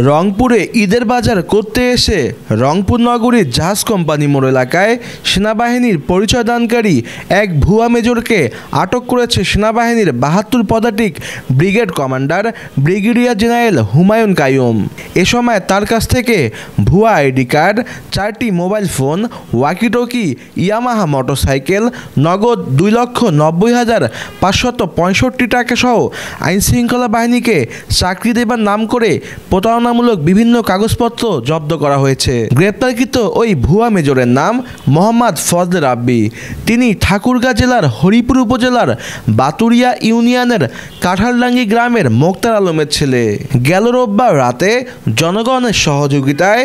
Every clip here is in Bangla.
রংপুরে ঈদের বাজার করতে এসে রংপুর নগরীর জাহাজ কোম্পানি মোড় এলাকায় সেনাবাহিনীর পরিচয়দানকারী এক ভুয়া মেজরকে আটক করেছে সেনাবাহিনীর ৭২ পদাতিক brigade commander brigadier general Humayun Kaiyum. এ সময় তার কাছ থেকে ভুয়া আইডি কার্ড, 4টি mobile phone, walkie talkie, Yamaha motorcycle, নগদ 2,90,565 টাকা সহ আইনশৃঙ্খলা বাহিনীকে চাকরি দেবার নাম করে প্রতারণামূলক বিভিন্ন কাগজপত্র জব্দ করা হয়েছে। গ্রেপ্তারকৃত ওই ভুয়া মেজরের নাম মোহাম্মদ ফজলে রাব্বি। তিনি ঠাকুরগাঁ জেলার হরিপুর উপজেলার বাতুরিয়া ইউনিয়নের কাঁঠালডাঙ্গি গ্রামের মোক্তার আলমের ছেলে। গেল রোববার রাতে জনগণের সহযোগিতায়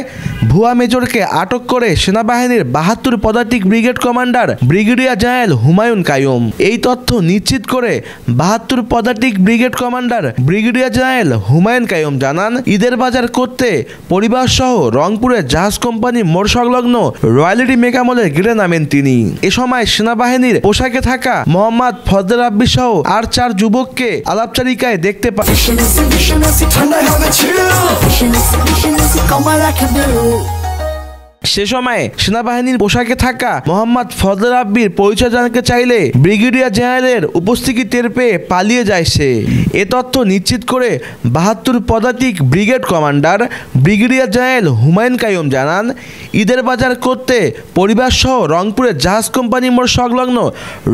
ভুয়া মেজরকে আটক করে সেনাবাহিনীর ৭২ পদাতিক brigade commander brigadier general Humayun Kaiyum. এই তথ্য নিশ্চিত করে ৭২ পদাতিক brigade commander brigadier general Humayun Kaiyum জানান, ঈদের বাজার করতে পরিবার সহ রংপুরের জাহাজ কোম্পানি মোড় সংলগ্ন রয়্যালিটি মেগা মলে গেটে নামেন তিনি। এ সময় সেনাবাহিনীর পোশাকে থাকা মোহাম্মদ ফজলে রাব্বি সহ আর 4 যুবককে আলাপচারিকায় দেখতে পান। সে সময় সেনাবাহিনীর পোশাকে থাকা মোহাম্মদ ফজলে রাব্বির পরিচয় জানতে চাইলে ব্রিগেডিয়ার জেনারেলের উপস্থিতি টের পেয়ে পালিয়ে যায় সে। এ তথ্য নিশ্চিত করে ৭২ পদাতিক brigade commander brigadier general Humayun Kaiyum জানান, ঈদের বাজার করতে পরিবার সহ রংপুরের জাহাজ কোম্পানি মোড় সংলগ্ন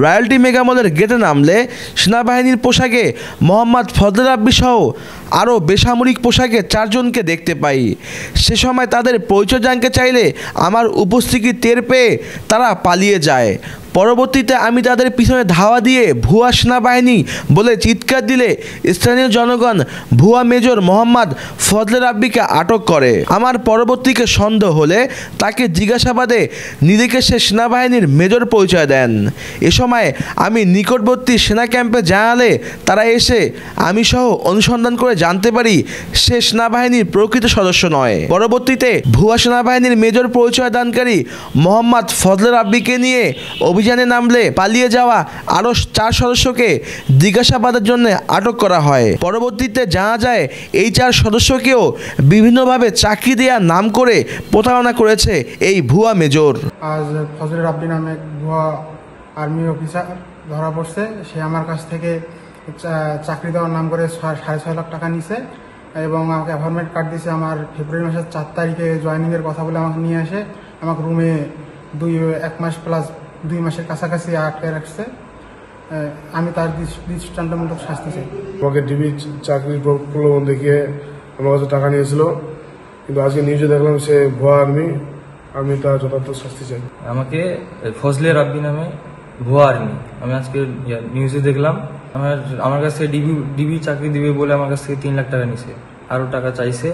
রয়্যালিটি মেগা মলের গেটে নামলে সেনাবাহিনীর পোশাকে মোহাম্মদ ফজলে রাব্বি সহ আরও বেসামরিক পোশাকে 4 জনকে দেখতে পাই। সে সময় তাদের পরিচয় জানতে চাইলে আমার উপস্থিতি টের পেয়ে তারা পালিয়ে যায়। পরবর্তীতে আমি তাদের পিছনে ধাওয়া দিয়ে ভুয়া সেনাবাহিনী বলে চিৎকার দিলে স্থানীয় জনগণ ভুয়া মেজর মোহাম্মদ ফজলে রাব্বিকে আটক করে। আমার পরবর্তীকে সন্দেহ হলে তাকে জিজ্ঞাসাবাদে নিজেকে সে সেনাবাহিনীর মেজর পরিচয় দেন। এ সময় আমি নিকটবর্তী সেনা ক্যাম্পে জানালে তারা এসে আমি সহ অনুসন্ধান করে জানতে পারি সে সেনাবাহিনীর প্রকৃত সদস্য নয়। পরবর্তীতে ভুয়া সেনাবাহিনীর মেজর পরিচয় দানকারী মোহাম্মদ ফজলে রাব্বিকে নিয়ে অভিযানে নামলে পালিয়ে যাওয়া আরও 4 সদস্যকে জিজ্ঞাসাবাদের জন্য আটক করা হয়। পরবর্তীতে জানা যায় এই 4 সদস্যকেও বিভিন্নভাবে চাকরি দেওয়ার নাম করে প্রতারণা করেছে এই ভুয়া মেজর। আজ ফজলে রাব্বি নামে এক ভুয়া আর্মি অফিসার ধরা পড়ছে। সে আমার কাছ থেকে চাকরি দেওয়ার নাম করে 6.5 লাখ টাকা নিছে এবং আমাকে অ্যাপয়েন্টমেন্ট কার্ড দিয়েছে। আমার ফেব্রুয়ারি মাসের 4 তারিখে জয়েনিংয়ের কথা বলে আমাকে নিয়ে আসে আমাকে রুমে 1 মাস প্লাস 2 মাসের কাছাকাছি আটকে রাখছে। আমি তার দৃষ্টান্তমূলক শাস্তি চাই। আমাকে ডিবি চাকরির প্রলোভন দেখিয়ে আমার কাছে টাকা নিয়েছিল, কিন্তু আজকে নিউজে দেখলাম সে ভুয়া আর্মি। আমি তার যথার্থ শাস্তি চাই। আমাকে ফজলে রাব্বি নামে ভুয়া আর্মি আমি আজকে নিউজে দেখলাম। আমার কাছ থেকে ডিবি চাকরি দিবে বলে আমার কাছ থেকে 3 লাখ টাকা নিছে, আরও টাকা চাইছে,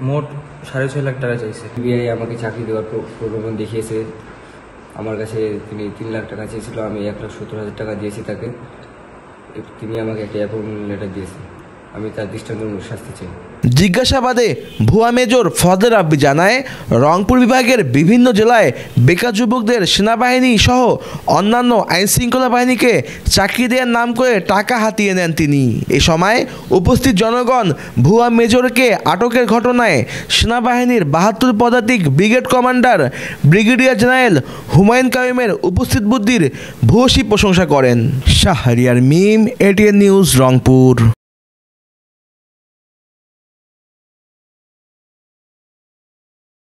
মোট 6.5 লাখ টাকা চাইছে। ডিবিআই আমাকে চাকরি দেওয়ার প্রলোভন দেখিয়েছে। আমার কাছে তিনি 3 লাখ টাকা চেয়েছিল, আমি 1,70,000 টাকা দিয়েছি তাকে। তিনি আমাকে একটা অ্যাপয়েন্টমেন্ট লেটার দিয়েছে। আমি তার দৃষ্টান্তমূলক শাস্তি চাই। জিজ্ঞাসাবাদে ভুয়া মেজর ফজলে রাব্বি জানায়, রংপুর বিভাগের বিভিন্ন জেলায় বেকার যুবকদের সেনাবাহিনী সহ অন্যান্য আইনশৃঙ্খলা বাহিনীকে চাকরি দেওয়ার নাম করে টাকা হাতিয়ে নেন তিনি। এ সময় উপস্থিত জনগণ ভুয়া মেজরকে আটকের ঘটনায় সেনাবাহিনীর ৭২ পদাতিক brigade commander brigadier general Humayun কাইয়ুমের উপস্থিত বুদ্ধির ভূয়সী প্রশংসা করেন। Shahriar Mim, ATN news, Rangpur.